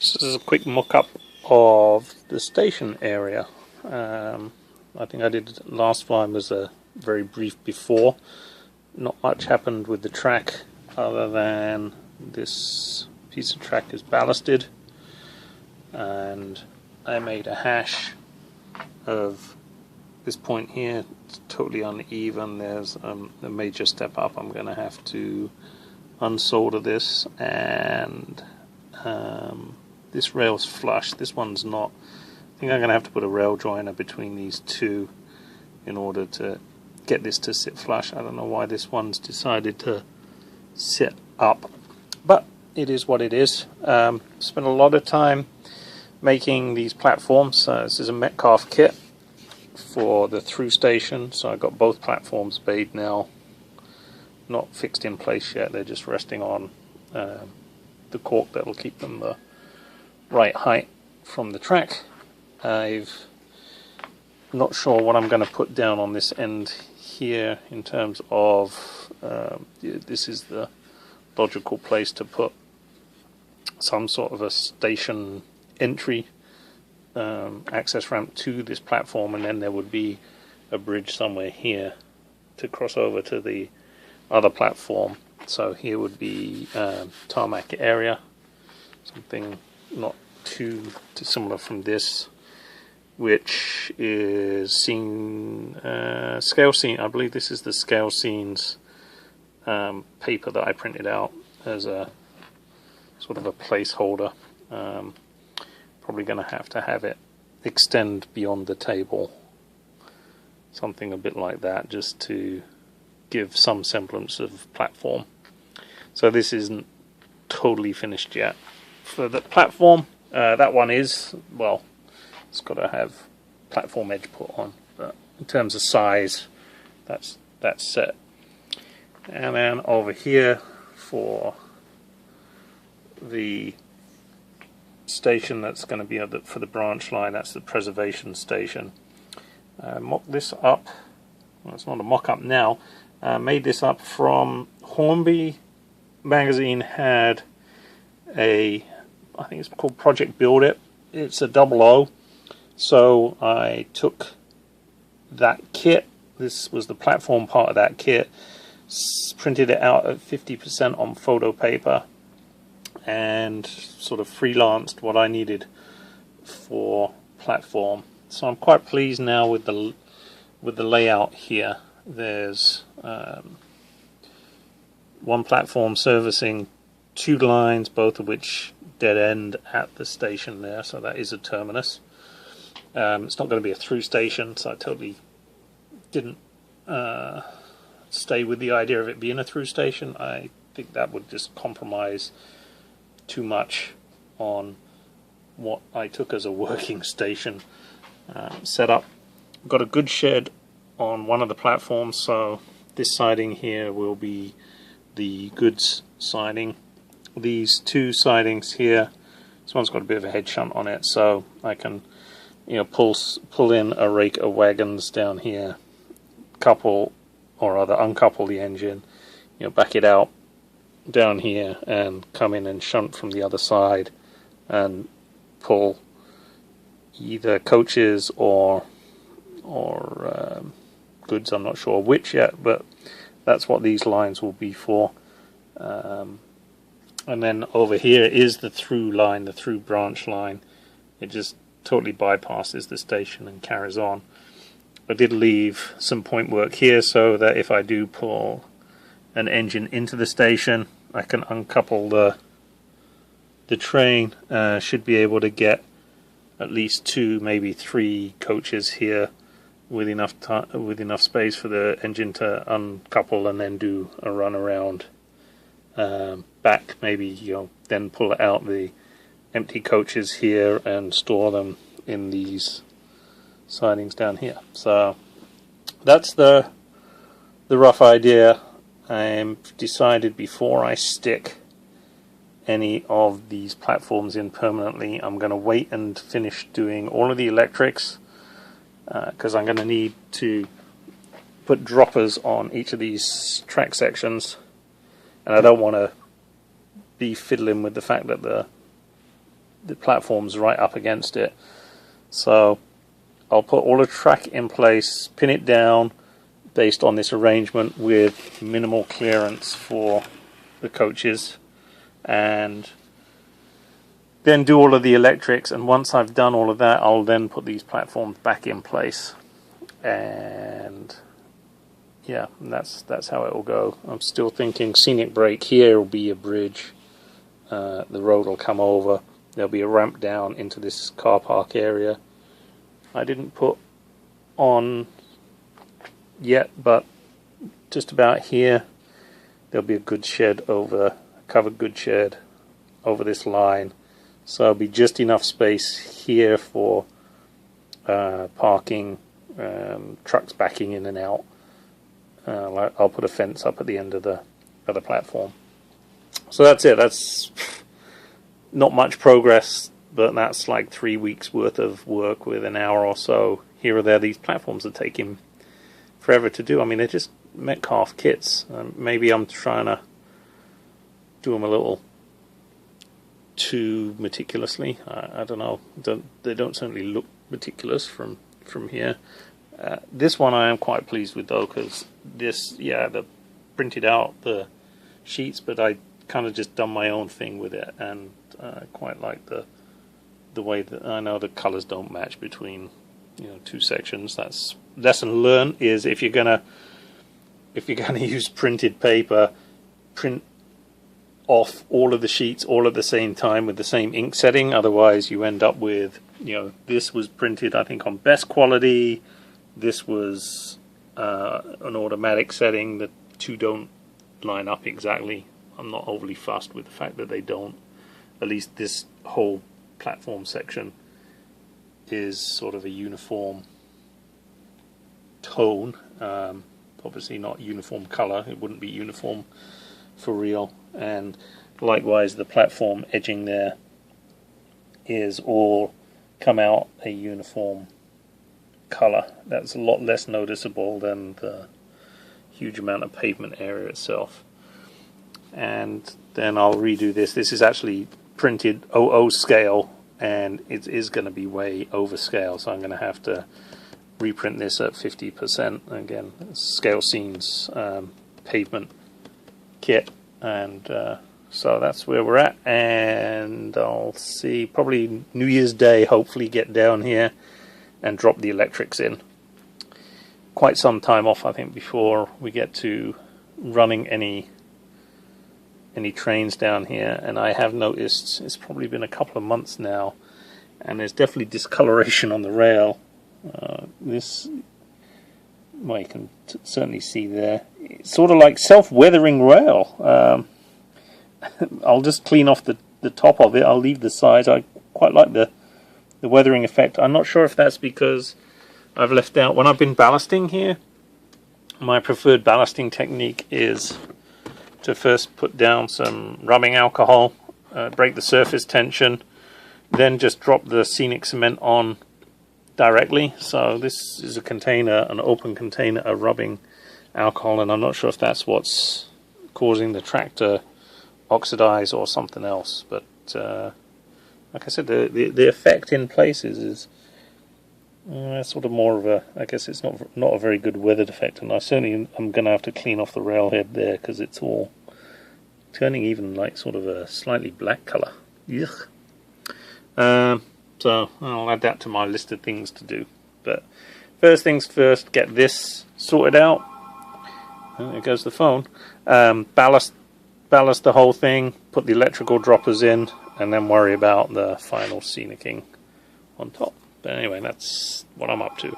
This is a quick mock-up of the station area. I think I did last time was a very brief before. Not much happened with the track other than this piece of track is ballasted, and I made a hash of this point here. It's totally uneven. There's a major step up. I'm going to have to unsolder this, and this rail's flush. This one's not. I think I'm going to have to put a rail joiner between these two in order to get this to sit flush. I don't know why this one's decided to sit up, but it is what it is. Spent a lot of time making these platforms. This is a Metcalf kit for the through station, so I got both platforms made now, not fixed in place yet. They're just resting on the cork that will keep them the right height from the track. I'm not sure what I'm going to put down on this end here in terms of this is the logical place to put some sort of a station entry access ramp to this platform, and then there would be a bridge somewhere here to cross over to the other platform. So here would be tarmac area, something not too dissimilar from this, which is scale scene. I believe this is the scale scenes paper that I printed out as a sort of a placeholder. Probably going to have it extend beyond the table, something a bit like that, just to give some semblance of platform. So this isn't totally finished yet. For the platform, that one is, well, it's got to have platform edge put on, but in terms of size, that's set. And then over here for the station that's going to be for the branch line, that's the preservation station. Mock this up. Well, it's not a mock-up now. Made this up from Hornby magazine. Had I think it's called Project Build It. It's a 00. So I took that kit. This was the platform part of that kit. Printed it out at 50% on photo paper, and sort of freelanced what I needed for platform. So I'm quite pleased now with the layout here. There's one platform servicing two lines, both of which dead end at the station there, so that is a terminus. It's not going to be a through station, so I totally didn't stay with the idea of it being a through station. I think that would just compromise too much on what I took as a working station setup. Got a good shed on one of the platforms, so this siding here will be the goods siding. These two sidings here, this one's got a bit of a head shunt on it, so I can pull in a rake of wagons down here, uncouple the engine, back it out down here and come in and shunt from the other side and pull either coaches or goods. I'm not sure which yet, but that's what these lines will be for. And then over here is the through line, the through branch line. It just totally bypasses the station and carries on. I did leave some point work here so that if I do pull an engine into the station, I can uncouple the train. Should be able to get at least 2, maybe 3 coaches here with enough space for the engine to uncouple and then do a run around back. Maybe then pull out the empty coaches here and store them in these sidings down here. So that's the rough idea. I'm decided before I stick any of these platforms in permanently, I'm going to wait and finish doing all of the electrics, because I'm going to need to put droppers on each of these track sections, and I don't want to be fiddling with the fact that the the platform's right up against it. So I'll put all the track in place, pin it down based on this arrangement with minimal clearance for the coaches, and then do all of the electrics. And once I've done all of that, I'll then put these platforms back in place, and yeah, that's how it will go. I'm still thinking scenic break here will be a bridge. The road will come over. There'll be a ramp down into this car park area. I didn't put on yet, but just about here there'll be a goods shed over, covered goods shed over this line. So there'll be just enough space here for parking, trucks backing in and out. I'll put a fence up at the end of the platform. So that's it. That's not much progress, but that's like 3 weeks worth of work with an hour or so here or there. These platforms are taking forever to do. I mean, they're just Metcalf kits. Maybe I'm trying to do them a little too meticulously. I don't know. They don't certainly look meticulous from here. This one I am quite pleased with though, because this, yeah, they printed out the sheets, but I kind of just done my own thing with it, and I quite like the way that I know the colors don't match between, you know, two sections. That's lesson learned, is if you're gonna use printed paper, print off all of the sheets all at the same time with the same ink setting. Otherwise you end up with, you know, this was printed I think on best quality, this was an automatic setting. The two don't line up exactly. I'm not overly fussed with the fact that they don't. At least this whole platform section is sort of a uniform tone. Obviously not uniform color. It wouldn't be uniform for real. And likewise the platform edging there is all come out a uniform color. That's a lot less noticeable than the huge amount of pavement area itself. And then I'll redo this. This is actually printed 00 scale, and it is going to be way over scale, so I'm going to have to reprint this at 50%. Again, Scale Scenes pavement kit, and so that's where we're at. And I'll see, probably New Year's Day, hopefully get down here and drop the electrics in. Quite some time off, I think, before we get to running any trains down here. And I have noticed it's probably been a couple of months now, and there's definitely discoloration on the rail. This, well, you can certainly see there. It's sort of like self-weathering rail. I'll just clean off the top of it. I'll leave the sides. I quite like the weathering effect. I'm not sure if that's because I've left out, when I've been ballasting here, my preferred ballasting technique is to first put down some rubbing alcohol, break the surface tension, then just drop the scenic cement on directly. So this is a container, an open container of rubbing alcohol, and I'm not sure if that's what's causing the track to oxidize or something else. But like I said, the effect in places is sort of more of a, I guess it's not a very good weathered effect, and I certainly am going to have to clean off the railhead there because it's all turning even like sort of a slightly black color. Yuck. So I'll add that to my list of things to do. But first things first, get this sorted out. There goes the phone. Ballast the whole thing, put the electrical droppers in, and then worry about the final scenicking on top. But anyway, that's what I'm up to.